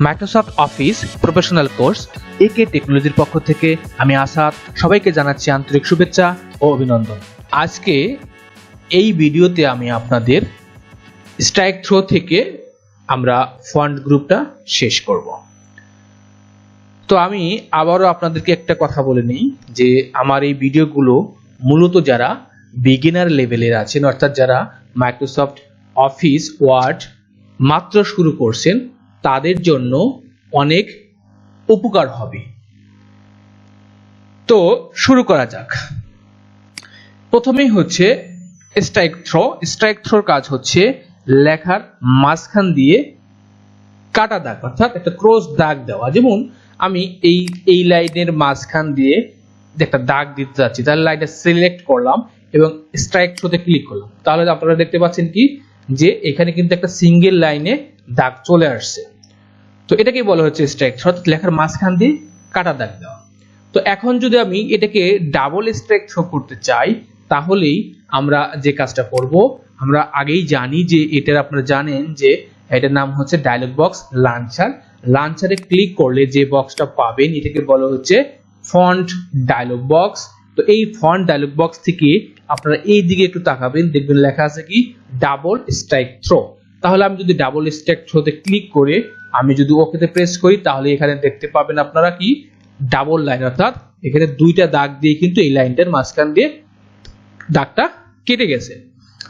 Microsoft office professional course একে টেকনোলজির পক্ষ থেকে আমি আসাদ সবাইকে জানাচ্ছি আন্তরিক শুভেচ্ছা ও অভিনন্দন। আজকে এই ভিডিওতে আমি আপনাদের স্ট্রাইক থ্রো থেকে আমরা ফন্ট গ্রুপটা শেষ করব। তো আমি আবারও আপনাদেরকে একটা কথা বলে নিই যে আমার এই ভিডিওগুলো মূলত যারা বিগিনার লেভেলের আছেন, অর্থাৎ যারা মাইক্রোসফট অফিস ওয়ার্ড মাত্র শুরু করছেন তাদের জন্য অনেক উপকার হবে। তো শুরু করা যাক। প্রথমেই হচ্ছে স্ট্রাইক থ্রো। স্ট্রাইক থ্রোর কাজ হচ্ছে লেখার মাঝখান দিয়ে কাটা দাগ, অর্থাৎ একটা ক্রস দাগ দেওয়া। যেমন আমি এই লাইনের মাঝখান দিয়ে একটা দাগ দিতে যাচ্ছি, তাহলে লাইনটা সিলেক্ট করলাম এবং স্ট্রাইক থ্রোতে ক্লিক করলাম, তাহলে আপনারা দেখতে পাচ্ছেন কি যে এখানে কিন্তু একটা সিঙ্গেল লাইনে দাগ চলে আসছে। তো এটাকে বলা হচ্ছে স্ট্রাইক থ্রো, অর্থাৎ লেখার মাঝখান দিয়ে কাটা দাগ দেওয়া। তো এখন যদি আমি এটাকে ডাবল স্ট্রাইক থ্রো করতে চাই তাহলেই আমরা যে কাজটা করব, আমরা আগেই জানি যে এটার আপনারা জানেন যে এটার নাম হচ্ছে ডায়লগ বক্স লাঞ্চার। লাঞ্চারে ক্লিক করলে যে বক্সটা পাবেন এটাকে বলা হচ্ছে ফন্ট ডায়লগ বক্স। তো এই ফন্ট ডায়লগ বক্স থেকে আপনারা এই দিকে একটু তাকাবেন, দেখবেন লেখা আছে কি ডাবল স্ট্রাইক থ্রো। তাহলে আমি যদি ডাবল স্ট্রাইক থ্রোতে ক্লিক করে আমি যদি ওকেতে প্রেস করি তাহলে এখানে দেখতে পাবেন আপনারা কি ডাবল লাইন, অর্থাৎ এখানে দুইটা দাগ দিয়ে কিন্তু এই লাইনটার মাঝখান দিয়ে দাগটা কেটে গেছে।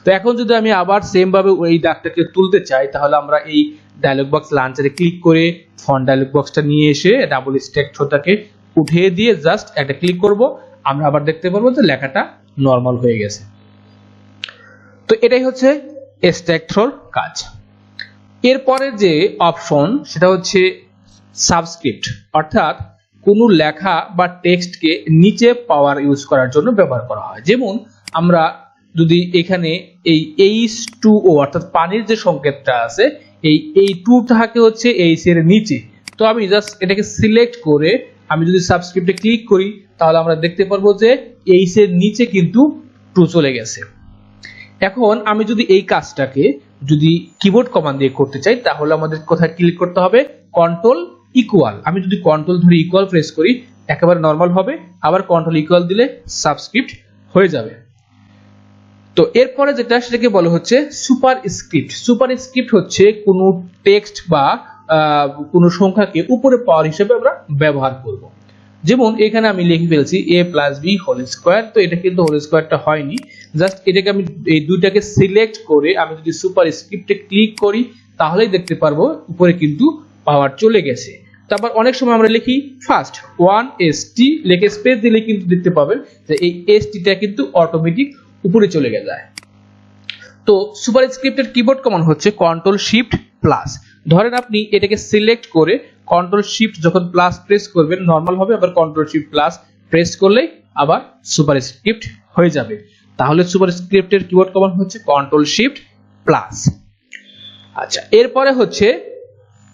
তো এখন যদি আমি আবার সেম ভাবে এই দাগটাকে তুলতে চাই তাহলে আমরা এই ডায়লগ বক্স লাঞ্চারে ক্লিক করে ফন্ট ডায়লগ বক্সটা নিয়ে এসে ডাবল স্ট্রাইক থ্রোটাকে উঠিয়ে দিয়ে জাস্ট একটা ক্লিক করব, আমরা আবার দেখতে পারবো যে লেখাটা নরমাল হয়ে গেছে। তো এটাই হচ্ছে স্ট্রাইক থ্রোর কাজ। এরপরে যে অপশন সেটা হচ্ছে সাবস্ক্রিপ্ট, অর্থাৎ কোনো লেখা বা টেক্সটকে নিচে পাওয়ার ইউজ করার জন্য ব্যবহার করা হয়। যেমন আমরা যদি এখানে এই H2O অর্থাৎ পানির যে সংকেতটা আছে এই 2 থাকে হচ্ছে এইচ এর নিচে। তো আমি জাস্ট এটাকে সিলেক্ট করে আমি যদি সাবস্ক্রিপ্টে ক্লিক করি তাহলে আমরা দেখতে পারবো যে এইচ এর নিচে কিন্তু 2 চলে গেছে। এখন আমি যদি এই কাজটাকে যদি কিবোর্ড কমান্ড দিয়ে করতে চাই তাহলে আমাদের কোথায় ক্লিক করতে হবে, কন্ট্রোল ইকুয়াল। আমি যদি কন্ট্রোল ধরে ইকুয়াল প্রেস করি একেবারে নরমাল হবে, আবার কন্ট্রোল ইকুয়াল দিলে সাবস্ক্রিপ্ট হয়ে যাবে। তো এরপরে যেটা সেটাকে বলা হচ্ছে সুপার স্ক্রিপ্ট। সুপার স্ক্রিপ্ট হচ্ছে কোনো টেক্সট বা কোনো সংখ্যাকে উপরে পাওয়ার হিসেবে আমরা ব্যবহার করব। যেমন এখানে আমি লিখে ফেলছি a + b হোল স্কয়ার। তো এটা কিন্তু হোল স্কয়ারটা হয়নি, জাস্ট এটাকে আমি এই দুইটাকে সিলেক্ট করে আমি যদি সুপার স্ক্রিপ্টে ক্লিক করি তাহলেই দেখতে পারবো উপরে কিন্তু পাওয়ার চলে গেছে। তারপর অনেক সময় আমরা লিখি ফার্স্ট 1st লিখে স্পেস দিলে কিন্তু দেখতে পাবেন যে এই st-টা কিন্তু অটোমেটিক উপরে চলে যায়। তো সুপার স্ক্রিপ্টের কিবোর্ড কমান্ড হচ্ছে কন্ট্রোল শিফট প্লাস। ধরেন আপনি এটাকে সিলেক্ট করে কন্ট্রোল শিফট যখন প্লাস প্রেস করবেন নরমাল হবে, আবার কন্ট্রোল শিফট প্লাস প্রেস করলেই আবার সুপার স্ক্রিপ্ট হয়ে যাবে। তাহলে সুপার স্ক্রিপ্টের কিবোর্ড কমান্ড হচ্ছে কন্ট্রোল শিফট প্লাস। আচ্ছা, এরপরে হচ্ছে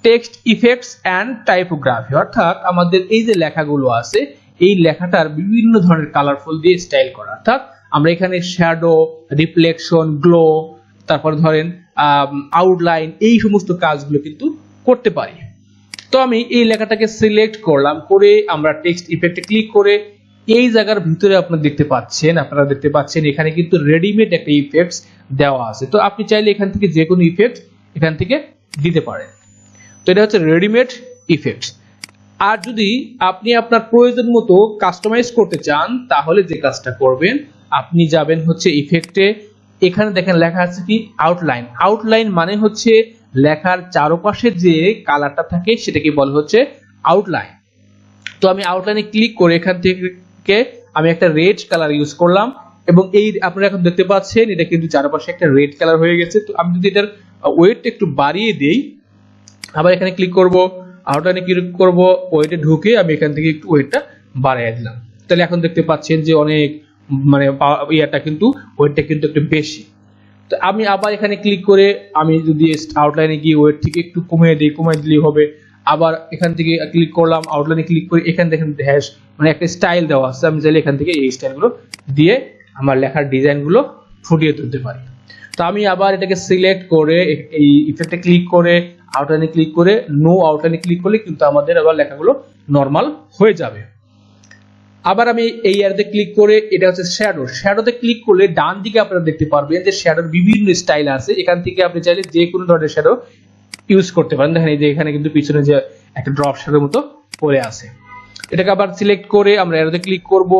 টেক্সট ইফেক্টস এন্ড টাইপোগ্রাফি, অর্থাৎ আমাদের এই যে লেখাগুলো আছে এই লেখাটার বিভিন্ন ধরনের কালারফুল দিয়ে স্টাইল করা। অর্থাৎ আমরা এখানে শ্যাডো, রিফ্লেকশন, গ্লো, তারপর ধরেন আউটলাইন, এই সমস্ত কাজগুলো কিন্তু করতে পারি। তো আমি এই লেখাটাকে সিলেক্ট করলাম, করে আমরা টেক্সট ইফেক্টে ক্লিক করে এই জায়গার ভিতরে আপনারা দেখতে পাচ্ছেন এখানে কিন্তু রেডিমেড একটা ইফেক্টস দেওয়া আছে। তো আপনি চাইলে এখান থেকে যে কোনো ইফেক্ট এখান থেকে দিতে পারেন। তো এটা হচ্ছে রেডিমেড ইফেক্টস। আর যদি আপনি আপনার প্রয়োজন মতো কাস্টমাইজ করতে চান তাহলে যে কাজটা করবেন, আপনি যাবেন হচ্ছে ইফেক্টে, এখানে দেখেন লেখা আছে কি আউটলাইন। আউটলাইন মানে হচ্ছে লেখার চারপাশে যে কালারটা থাকে সেটাকে বলা হচ্ছে আউটলাইন। তো আমি আউটলাইনে ক্লিক করে এখান থেকে আমি একটা রেড কালার ইউজ করলাম এবং এই আপনারা এখন দেখতে পাচ্ছেন এটা কিন্তু চারপাশে একটা রেড কালার হয়ে গেছে। তো আমি যদি এটার ওয়েটটা একটু বাড়িয়ে দেই, আবার এখানে ক্লিক করব, আউটলাইনে ক্লিক করব, ওয়েটে ঢুকে আমি এখান থেকে একটু ওয়েটটা বাড়িয়ে দিলাম, তাহলে এখন দেখতে পাচ্ছেন যে অনেক মানে ইয়াটা কিন্তু ওয়েটটা কিন্তু একটু বেশি। তো আমি আবার এখানে ক্লিক করে আমি যদি আউটলাইনে গিয়ে ওয়েট থেকে একটু কমিয়ে দিলেই হবে। আবার এখান থেকে ক্লিক করলাম, আউটলাইনে ক্লিক করে এখানে দেখেন হ্যাশ মানে একটা স্টাইল দেওয়া আছে, আমি চাইলে এখান থেকে এই স্টাইলগুলো দিয়ে আমার লেখার ডিজাইনগুলো ফুটিয়ে তুলতে পারি। তো আমি আবার এটাকে সিলেক্ট করে এই ইফেক্টে ক্লিক করে আউটলাইনে ক্লিক করে নো আউটলাইনে ক্লিক করলে কিন্তু আমাদের আবার লেখাগুলো নরমাল হয়ে যাবে। আবার আমি এই এরিয়াতে ক্লিক করে এটা হচ্ছে শ্যাডোতে ক্লিক করলে ডান দিকে আপনারা দেখতে পারবেন যে শ্যাডোর বিভিন্ন স্টাইল আছে। এখান থেকে আপনি চাইলে যে কোনো ধরনের শ্যাডো ইউজ করতে পারেন। দেখেন এই যে এখানে কিন্তু পিছনে যে একটা ড্রপ শ্যাডোর মতো পড়ে আছে, এটাকে আবার সিলেক্ট করে আমরা এরোতে ক্লিক করব,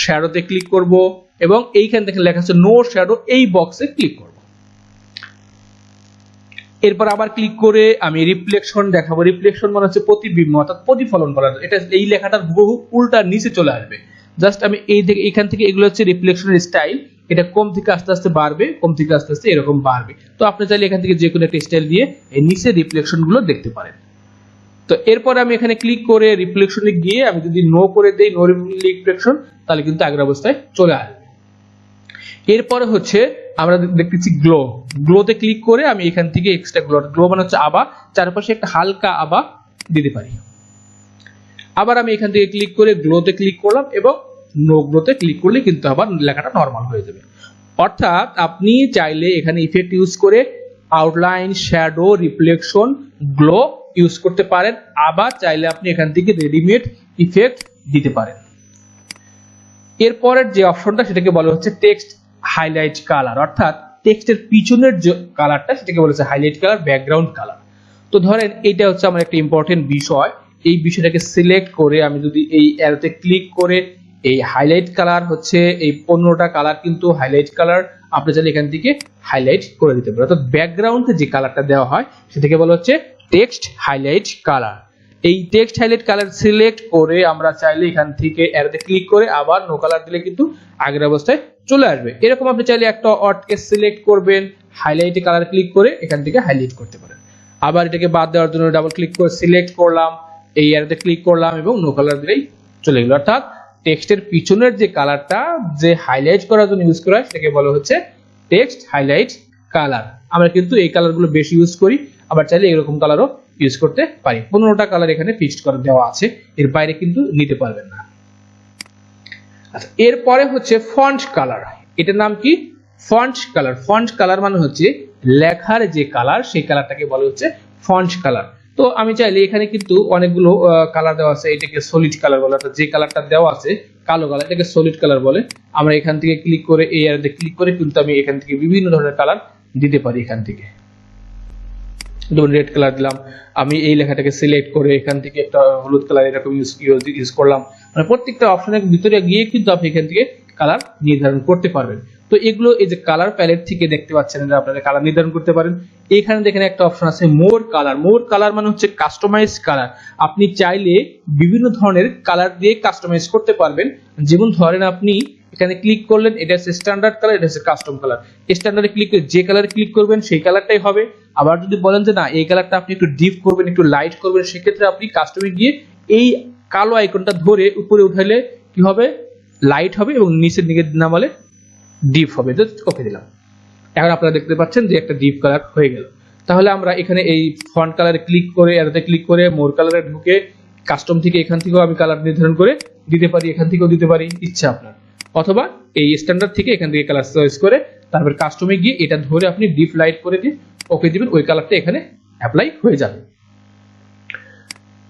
শ্যাডোতে ক্লিক করব এবং এইখান থেকে লেখা আছে নো শ্যাডো, এই বক্সে ক্লিক করব। এরপর আবার ক্লিক করে আমি রিফ্লেকশন দেখাবো। রিফ্লেকশন মানে হচ্ছে প্রতিবিম্ব অর্থাৎ প্রতিফলন করা। এটা এই লেখাটার হুবহু উল্টা নিচে চলে আসবে। জাস্ট আমি এইখান থেকে এগুলো হচ্ছে রিফ্লেকশনের স্টাইল, এটা কম থেকে আস্তে আস্তে বাড়বে, কম থেকে আস্তে আস্তে এরকম বাড়বে। তো আপনি চাইলে এখান থেকে যে কোনো একটা স্টাইল দিয়ে এই নিচে রিফ্লেকশন গুলো দেখতে পারেন। তো এরপর আমি এখানে ক্লিক করে রিফ্লেকশনে গিয়ে আমি যদি নো করে দেই, নো রিফ্লেকশন, তাহলে কিন্তু আগের অবস্থায় চলে আসবে। এরপরে হচ্ছে আমরা দেখতেছি গ্লোতে ক্লিক করে আমি এখান থেকে এক্সট্রা গ্লো মানে হচ্ছে আভা, চারপাশে একটা হালকা আভা দিতে পারি। আবার আমি এখান থেকে ক্লিক করে গ্লোতে ক্লিক করলাম এবং নো গ্লোতে ক্লিক করলে কিন্তু আবার লেখাটা নরমাল হয়ে যাবে। অর্থাৎ আপনি চাইলে এখানে ইফেক্ট ইউজ করে outline, shadow, reflection, glow use করতে পারেন। আবার চাইলে আপনি এখান থেকে রেডিমেড ইফেক্ট দিতে পারেন। এরপরের যে অপশনটা সেটাকে বলা হচ্ছে টেক্সট হাইলাইট কালার, অর্থাৎ টেক্সটের পিছনের যে কালারটা সেটাকে বলা হচ্ছে হাইলাইট কালার, ব্যাকগ্রাউন্ড কালার। তো ধরেন এইটা হচ্ছে আমার একটা ইম্পর্টেন্ট বিষয়, এই বিষয়টাকে সিলেক্ট করে আমি যদি এই অ্যারোতে ক্লিক করে এই হাইলাইট কালার হচ্ছে এই 15টা কালার কিন্তু হাইলাইট কালার, আপনি চাইলে এখান থেকে হাইলাইট করে দিতে পারেন। অর্থাৎ ব্যাকগ্রাউন্ডে যে কালারটা দেওয়া হয় সেটাকে বলা হচ্ছে টেক্সট হাইলাইট কালার। এই টেক্সট হাইলাইট কালার সিলেক্ট করে আমরা চাইলে এখান থেকে অ্যারোতে ক্লিক করে আবার নো কালার দিলে কিন্তু আগের অবস্থায় চলে আসবে। এরকম আপনি চাইলে একটা ওয়ার্ডকে সিলেক্ট করবেন, হাইলাইটে কালার ক্লিক করে এখান থেকে হাইলাইট করতে পারেন। আবার এটাকে বাদ দেওয়ার জন্য ডাবল ক্লিক করে সিলেক্ট করলাম, এই অ্যারোতে ক্লিক করলাম এবং নো কালার দিলেই চলে গেল। অর্থাৎ টেক্সটের পিছনের যে কালারটা যে হাইলাইট করার জন্য ইউজ করা হয় সেটাকে বলা হচ্ছে টেক্সট হাইলাইট কালার। আমরা কিন্তু এই কালারগুলো বেশি ইউজ করি, আবার চাইলে এরকম কালারও ইউজ করতে পারি। 15টা কালার এখানে ফিক্সড করে দেওয়া আছে, এর বাইরে কিন্তু নিতে পারবেন না। আচ্ছা, এরপরে হচ্ছে ফন্ট কালার। এটার নাম কি? Font colour. ফন্ট কালার মানে হচ্ছে লেখার যে কালার সেই কালারটাকে বলা হচ্ছে ফন্ট কালার। তো আমি চাইলে এখানে কিন্তু অনেকগুলো কালার দেওয়া আছে, এটাকে সলিড কালার বলে, অর্থাৎ যে কালারটা দেওয়া আছে কালো কালার এটাকে সলিড কালার বলে। আমরা এখান থেকে ক্লিক করে এই অ্যারোতে ক্লিক করে কিন্তু আমি এখান থেকে বিভিন্ন ধরনের কালার দিতে পারি। এখান থেকে যেমন রেড কালার দিলাম, আমি এই লেখাটাকে সিলেক্ট করে এখান থেকে একটা হলুদ কালার এরকম ইউজ করলাম। মানে প্রত্যেকটা অপশনের ভিতরে গিয়ে কিন্তু আপনি এখান থেকে কালার নির্ধারণ করতে পারবেন। তো এগুলো এই যে কালার প্যালেট থেকে দেখতে পাচ্ছেন যে আপনারা কালার নির্ধারণ করতে পারেন। এখানে দেখেন একটা অপশন আছে মোর কালার। মোর কালার মানে হচ্ছে কাস্টমাইজ কালার। আপনি চাইলে বিভিন্ন ধরনের কালার দিয়ে কাস্টমাইজ করতে পারবেন। যেমন ধরেন আপনি এখানে ক্লিক করলেন, এটা হচ্ছে স্ট্যান্ডার্ড কালার, এটা হচ্ছে কাস্টম কালার। স্ট্যান্ডার্ডে ক্লিক করে যে কালারে ক্লিক করবেন সেই কালারটাই হবে। আবার যদি বলেন যে না এই কালারটা আপনি একটু ডিপ করবেন, একটু লাইট করবেন, সেক্ষেত্রে আপনি কাস্টমে গিয়ে এই কালো আইকনটা ধরে উপরে উঠাইলে কি হবে, লাইট হবে এবং নিচের দিকে নামালে ডিপ হবে। ওকে দিলাম, এখন আপনারা দেখতে পাচ্ছেন যে একটা ডিপ কালার হয়ে গেল। তাহলে আমরা এখানে এই ফন্ট কালারে ক্লিক করে এটাতে ক্লিক করে মোর কালারে ঢুকে কাস্টম থেকে এখান থেকেও আমি কালার নির্ধারণ করে দিতে পারি, এখান থেকেও দিতে পারি ইচ্ছা আপনার, অথবা এই স্ট্যান্ডার্ড থেকে এখান থেকে কালার চয়েস করে তারপর কাস্টমে গিয়ে এটা ধরে আপনি ডিপ লাইট করে দিয়ে ওকে দিবেন, ওই কালারটা এখানে অ্যাপ্লাই হয়ে যাবে।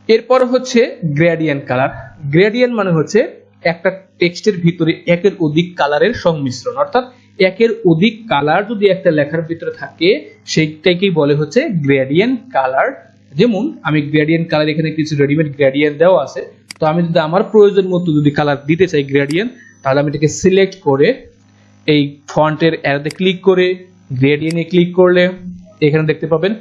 এরপর হচ্ছে গ্রেডিয়েন্ট কালার। গ্রেডিয়েন্ট মানে হচ্ছে একটা টেক্সটের ভিতরে একের অধিক কালারের সংমিশ্রণ, অর্থাৎ একের অধিক কালার যদি একটা লেখার ভিতরে থাকে সেইটাকেই বলে হচ্ছে গ্রেডিয়েন্ট কালার। যেমন আমি গ্রেডিয়েন্ট কালার এখানে কিছু রেডিমেড গ্রেডিয়েন্ট দেওয়া আছে, তো আমি যদি আমার প্রয়োজন মতো যদি কালার দিতে চাই গ্রেডিয়েন্ট, তাহলে আমি এটাকে সিলেক্ট করে এই ফন্টের অ্যারোতে ক্লিক করে গ্রেডিয়েন্টে ক্লিক করলে এখানে দেখতে পাবেন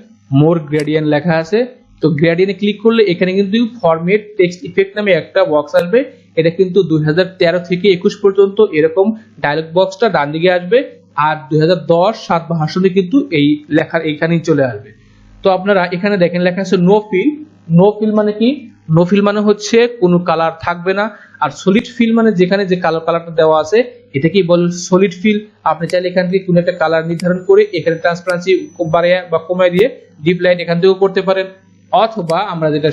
মোর গ্রেডিয়েন্ট লেখা আছে। তো গ্রেডিয়েন্টে ক্লিক করলে এখানে কিন্তু ফরম্যাট টেক্সট ইফেক্ট নামে একটা বক্স আসবে। এটা কিন্তু 2013 থেকে 21 পর্যন্ত এরকম ডায়লগ বক্সটা ডান দিকে আসবে, আর 2010-7 ভার্সনে কিন্তু এই লেখার এইখানেই চলে আসবে। তো আপনারা এখানে দেখেন লেখা আছে নো ফিল। নো ফিল মানে কি? নো ফিল মানে হচ্ছে কোনো কালার থাকবে না। আর সলিড ফিল মানে যেখানে যে কালো কালারটা দেওয়া আছে এটাকেই বলে সলিড ফিল। আপনি চাইলে এখান থেকে কোনো একটা কালার নির্ধারণ করে এখানে ট্রান্সপারেন্সি বাড়িয়ে বা কমায় দিয়ে ডিপ লাইট এখান থেকেও করতে পারেন, অথবা আমরা যেটা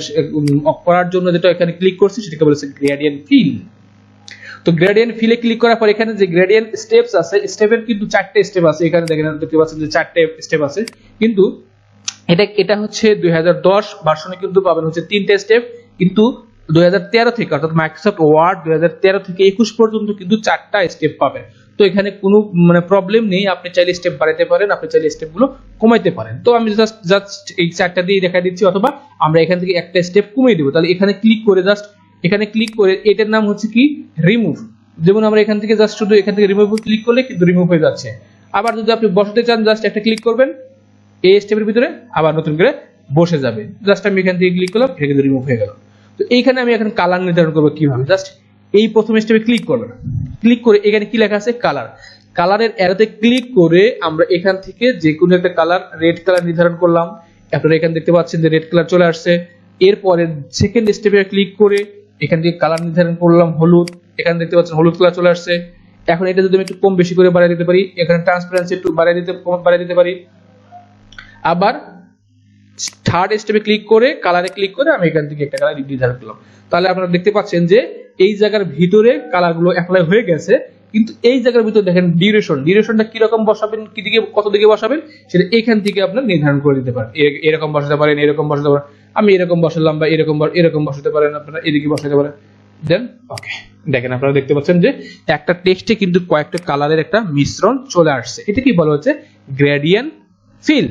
করার জন্য যেটা এখানে ক্লিক করছি সেটাকে বলেছে গ্রেডিয়েন্ট ফিল। তো গ্রেডিয়েন্ট ফিলে ক্লিক করার পর এখানে যে গ্রেডিয়েন্ট স্টেপস আছে, স্টেপের কিন্তু 4টে স্টেপ আছে। এখানে দেখতে পাচ্ছেন যে 4টে স্টেপ আছে, কিন্তু এটা হচ্ছে 2010 ভার্সনে কিন্তু পাবেন হচ্ছে 3টা স্টেপ, কিন্তু 2013 থেকে অর্থাৎ মাইক্রোসফট ওয়ার্ড 2013 থেকে 21 পর্যন্ত কিন্তু 4টা স্টেপ পাবেন। তো এখানে কোনো মানে প্রবলেম নেই, আপনি চাইলে স্টেপ বাড়াতে পারেন, আপনি চাইলে স্টেপগুলো কমাইতে পারেন। তো আমি জাস্ট এই 4টা দিয়ে দেখা দিচ্ছি, অথবা আমরা এখান থেকে একটা স্টেপ কমিয়ে দেব। তাহলে এখানে ক্লিক করে এখানে ক্লিক করে এটার নাম হচ্ছে কি রিমুভ। যেমন আমরা এখান থেকে জাস্ট শুধু এখান থেকে রিমুভ ক্লিক করলে কিন্তু রিমুভ হয়ে যাচ্ছে। আবার যদি আপনি বসাতে চান জাস্ট একটা ক্লিক করবেন এই স্টেপের ভিতরে, আবার নতুন করে বসে যাবে। জাস্ট আমি এখান থেকে ক্লিক করলাম, এটা কিন্তু রিমুভ হয়ে গেল। তো এইখানে আমি এখন কালার নির্ধারণ করব কিভাবে, জাস্ট এই প্রথম স্টেপে ক্লিক করবেন, ক্লিক করে এখানে কি লেখা আছে কালার, কালারের অ্যারোতে ক্লিক করে আমরা এখান থেকে যে কোনো একটা কালার, রেড কালার নির্ধারণ করলাম। আপনারা এখানে দেখতে পাচ্ছেন যে রেড কালার চলে আসছে। এরপরে সেকেন্ড স্টেপে ক্লিক করে এখান থেকে কালার নির্ধারণ করলাম হলুদ, এখানে দেখতে পাচ্ছেন হলুদ কালার চলে আসছে। এখন এটা যদি আমি একটু কম বেশি করে বাড়িয়ে দিতে পারি, এখানে ট্রান্সপারেন্সি একটু বাড়িয়ে দিতে পারি। আবার থার্ড স্টেপে ক্লিক করে কালারে ক্লিক করে আমি এখান থেকে একটা কালার নির্ধারণ করলাম। তাহলে আপনারা দেখতে পাচ্ছেন যে এই জায়গার ভিতরে কালারগুলো অ্যাপ্লাই হয়ে গেছে, কিন্তু এই জায়গার ভিতরে দেখেন ডিউরেশনটা কি রকম বসাবেন, কি দিকে কত দিকে বসাবেন সেটা এখান থেকে আপনারা নির্ধারণ করে দিতে পারেন। এরকম বসাতে পারেন, এরকম বসাতে পারেন, আমি এরকম বসালাম, বা এরকম বসাতে পারেন, আপনারা এদিকে বসাতে পারেন। দেন ওকে, দেখেন আপনারা দেখতে পাচ্ছেন যে একটা টেক্সটে কিন্তু কয়েকটা কালারের একটা মিশ্রণ চলে আসছে। এটা কি বলা হচ্ছে গ্রেডিয়েন্ট ফিল।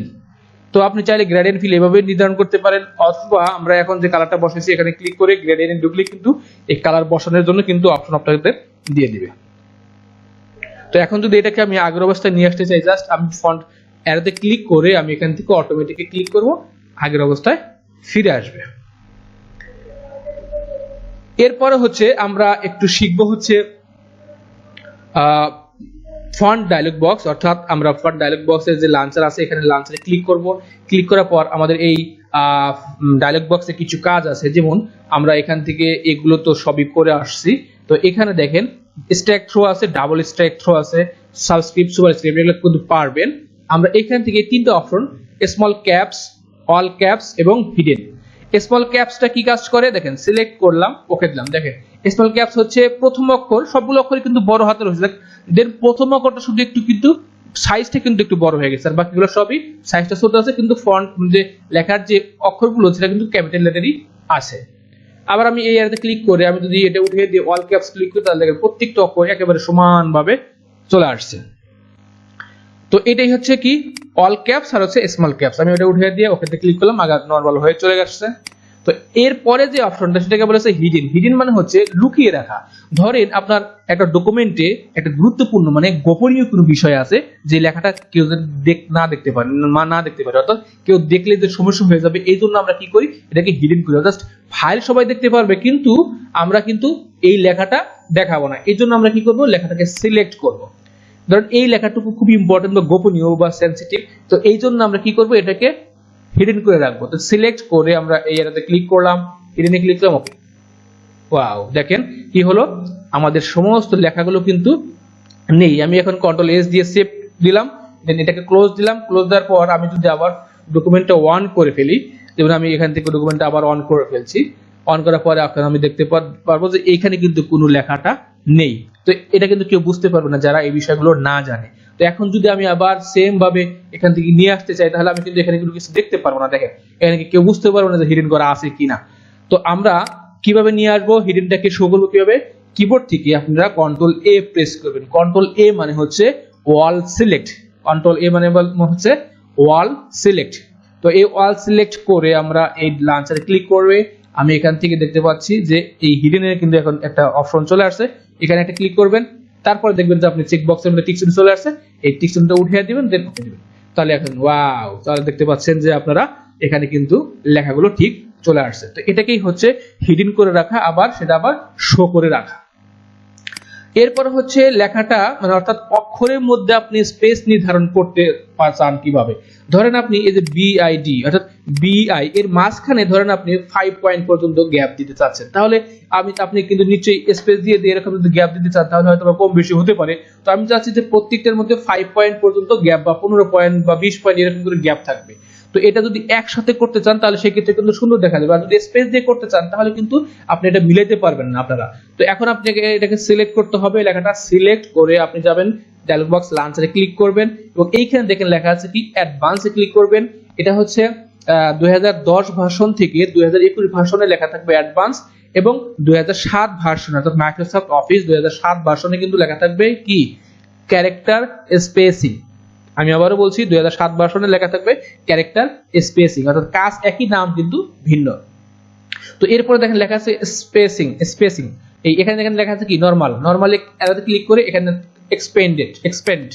তো আপনি চাইলে গ্রেডিয়েন্ট ফিল এভাবে নির্ধারণ করতে পারেন, অথবা আমরা এখন যে কালারটা বসাইছি এখানে ক্লিক করে গ্রেডিয়েন্ট ঢুকলে কিন্তু এই কালার বসানোর জন্য কিন্তু অপশন আপনাদের দিয়ে দিবে। তো এখন যদি এটাকে আমি আগের অবস্থায় নিয়ে আসতে চাই, জাস্ট আমি ফন্ট অ্যারোতে ক্লিক করে আমি এখান থেকে অটোমেটিক্যালি ক্লিক করব, আগের অবস্থায় ফিরে আসবে। এরপরে হচ্ছে আমরা একটু শিখব হচ্ছে ফন্ট ডায়লগ বক্স, অর্থাৎ আমরা ফন্ট ডায়লগ বক্সের যে লাঞ্চার আছে এখানে লাঞ্চারে ক্লিক করব। ক্লিক করার পর আমাদের এই ডায়লগ বক্সে কিছু কাজ আছে, যেমন আমরা এখান থেকে এগুলো তো সবই করে আসছি। তো এখানে দেখেন স্ট্যাক থ্রো আছে, ডাবল স্ট্যাক থ্রো আছে, সাবস্ক্রিপ্ট, সুপারস্ক্রিপ্ট, এগুলো কিন্তু পারবেন। আমরা এখান থেকে 3টা option small caps, all caps এবং হিডেন। স্মল ক্যাপসটা কি কাজ করে দেখেন, সিলেক্ট করলাম, ওকে দিলাম। দেখেন স্মল ক্যাপস হচ্ছে প্রথম অক্ষর, সবগুলো অক্ষরই কিন্তু বড় হাতের হয়েছে, দেন প্রথম অক্ষরটা শুধু একটু কিন্তু সাইজটা কিন্তু একটু বড় হয়ে গেছে, আর বাকিগুলো সবই সাইজটা ছোট আছে, কিন্তু ফন্ট যে লেখার যে অক্ষরগুলো সেটা কিন্তু ক্যাপিটাল লেটারই আছে। আবার আমি এই এরিয়াতে ক্লিক করে আমি যদি এটা উঠিয়ে দিয়ে অল ক্যাপস ক্লিক করি, তাহলে দেখেন প্রত্যেকটা অক্ষর একেবারে সমানভাবে চলে আসছে। তো এটাই হচ্ছে কি অল ক্যাপস আর হচ্ছে স্মল ক্যাপস। আমি ওটা উঠিয়ে দিয়ে ওকেতে ক্লিক করলাম, আগে নরমাল হয়ে চলে গেছে। তো এরপরে যে অপশনটা সেটাকে বলা হচ্ছে হিডেন। হিডেন মানে হচ্ছে লুকিয়ে রাখা। ধরেন আপনার একটা ডকুমেন্টে একটা গুরুত্বপূর্ণ মানে গোপনীয় কোনো বিষয় আছে, যে লেখাটা কেউ না দেখতে পারে, অর্থাৎ কেউ দেখলে যে সমস্যা হয়ে যাবে, এই জন্য আমরা কি করি এটাকে হিডেন করি। জাস্ট ফাইল সবাই দেখতে পারবে, কিন্তু আমরা কিন্তু এই লেখাটা দেখাবো না, এই জন্য আমরা কি করব লেখাটাকে সিলেক্ট করব। ধরেন এই লেখাটুকু খুব ইম্পর্টেন্ট বা গোপনীয় বা সেনসিটিভ, তো এই জন্য আমরা কি করব এটাকে হিডেন করে রাখবো। তো সিলেক্ট করে আমরা এই এরিয়াতে ক্লিক করলাম, হিডেনে ক্লিক করলাম, ওকে। ওয়াও, দেখেন কি হলো, আমাদের সমস্ত লেখাগুলো কিন্তু নেই। আমি এখন কন্ট্রোল এস দিয়ে সেভ দিলাম, দেন এটাকে ক্লোজ দিলাম। ক্লোজ দেওয়ার পর আমি যদি আবার ডকুমেন্টটা অন করে ফেলি, যেমন আমি এখান থেকে ডকুমেন্টটা আবার অন করে ফেলছি, অন করার পরে আপনারা আমি দেখতে পারবো যে এইখানে কিন্তু কোনো লেখাটা নেই। তো এটা কিন্তু কেউ বুঝতে পারবে না যারা এই বিষয়গুলো না জানে। তো এখন যদি আমি আবার সেম ভাবে এখান থেকে নিয়ে আসতে চাই, তাহলে আমি কিন্তু এখানে কোনো কিছু দেখতে পারবো না। দেখেন এখানে কেউ বুঝতে পারবে না যে হিডেন করা আছে কিনা। তো আমরা কিভাবে নিয়ে আসবো হিডেনটাকে শো করবো কিভাবে, কিবোর্ড থেকে আপনারা কন্ট্রোল এ প্রেস করবেন। কন্ট্রোল এ মানে হচ্ছে ওয়াল সিলেক্ট, কন্ট্রোল এ মানে হচ্ছে ওয়াল সিলেক্ট। তো এই ওয়াল সিলেক্ট করে আমরা এই লাঞ্চারে ক্লিক করবে, আমি এখান থেকে দেখতে পাচ্ছি যে এই হিডেনের কিন্তু এখন একটা অপশন চলে আসছে, এখানে একটা ক্লিক করবেন, তারপরে দেখবেন যে আপনি চেক বক্সের মধ্যে টিক চিহ্ন চলে আসছে, এই টিক চিহ্নটা উঠিয়ে দিবেন, দেন ওকে দিবেন। তাহলে এখন ওয়াও, তাহলে দেখতে পাচ্ছেন যে আপনারা এখানে কিন্তু লেখাগুলো ঠিক চলে আসছে। তো এটাকেই হচ্ছে হিডেন করে রাখা, আবার সেটা আবার শো করে রাখা। এরপর হচ্ছে লেখাটা মানে অর্থাৎ অক্ষরের মধ্যে আপনি স্পেস নির্ধারণ করতে চান কিভাবে। ধরেন আপনি এই যে বিআইডি অর্থাৎ বিআই এর মাঝখানে ধরেন আপনি 5 পয়েন্ট পর্যন্ত গ্যাপ দিতে চাচ্ছেন, তাহলে আপনি কিন্তু নিশ্চয়ই স্পেস দিয়ে এরকম যদি গ্যাপ দিতে চান তাহলে হয়তো কম বেশি হতে পারে। তো আমি চাচ্ছি যে প্রত্যেকটার মধ্যে 5 পয়েন্ট পর্যন্ত গ্যাপ বা 15 পয়েন্ট বা 20 পয়েন্ট এরকম করে গ্যাপ থাকবে। তো এটা যদি একসাথে করতে চান তাহলে সেক্ষেত্রে কিন্তু সুন্দর দেখা যাবে, আর যদি স্পেস দিয়ে করতে চান তাহলে কিন্তু আপনি এটা মিলাইতে পারবেন না আপনারা। তো এখন আপনাকে এটাকে সিলেক্ট করতে হবে, লেখাটা সিলেক্ট করে আপনি যাবেন ডায়লগ বক্স লাঞ্চারে ক্লিক করবেন, এবং এইখানে দেখেন লেখা আছে কি অ্যাডভান্সে ক্লিক করবেন। এটা হচ্ছে 2010 ভার্সন থেকে 2021 ভার্সনে লেখা থাকবে অ্যাডভান্স, এবং 2007 ভার্সন অর্থাৎ মাইক্রোসফট অফিস 2007 ভার্সনে কিন্তু লেখা থাকবে কি ক্যারেক্টার স্পেসিং। আমি আবারও বলছি 2007 ভার্সনে লেখা থাকবে ক্যারেক্টার স্পেসিং, অর্থাৎ কাজ একই, নাম কিন্তু ভিন্ন। তো এরপরে দেখেন লেখা আছে স্পেসিং। এখানে দেখেন লেখা আছে কি নরমাল, নরমালি এটাতে ক্লিক করে এখানে এক্সপেন্ড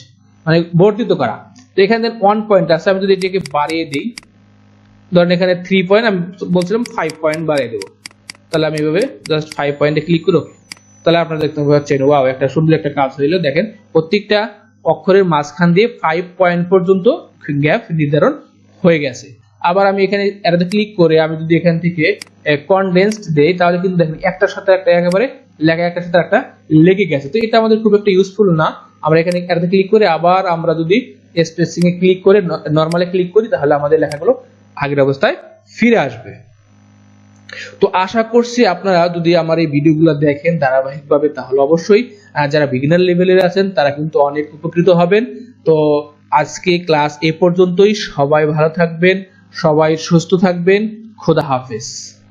মানে বর্ধিত করা। তো এখানে 1 পয়েন্ট আছে, আমি যদি এটাকে বাড়িয়ে দিই, ধরেন এখানে 3 পয়েন্ট, আমি বলছিলাম 5 পয়েন্ট বাড়িয়ে দেবো, তাহলে আমি এভাবে জাস্ট 5 পয়েন্টে ক্লিক করব, তাহলে আপনারা দেখতে পাচ্ছেন ওয়াও একটা সুন্দর একটা কাজ হইলো। দেখেন প্রত্যেকটা অক্ষরের মাঝখান দিয়ে 5 পয়েন্ট পর্যন্ত গ্যাপ নির্ধারণ হয়ে গেছে। আবার আমি এখানে এটাতে ক্লিক করে আমি যদি এখান থেকে কনডেন্সড দেই, তাহলে কিন্তু দেখেন একটার সাথে একটা একেবারে লেখা একটার সাথে একটা লেগে গেছে। তো এটা আমাদের খুব একটা ইউজফুল না। আমরা এখানে এটাতে ক্লিক করে আবার আমরা যদি স্পেসিং এ ক্লিক করে নরমালে ক্লিক করি, তাহলে আমাদের লেখাগুলো আগের অবস্থায় ফিরে আসবে। তো আশা করছি আপনারা যদি আমার এই ভিডিওগুলো দেখেন ধারাবাহিকভাবে, তাহলে অবশ্যই যারা বিগিনার লেভেলের আছেন তারা কিন্তু অনেক উপকৃত হবেন। তো আজকে ক্লাস এ পর্যন্তই। সবাই ভালো থাকবেন, সবাই সুস্থ থাকবেন। খোদা হাফেজ।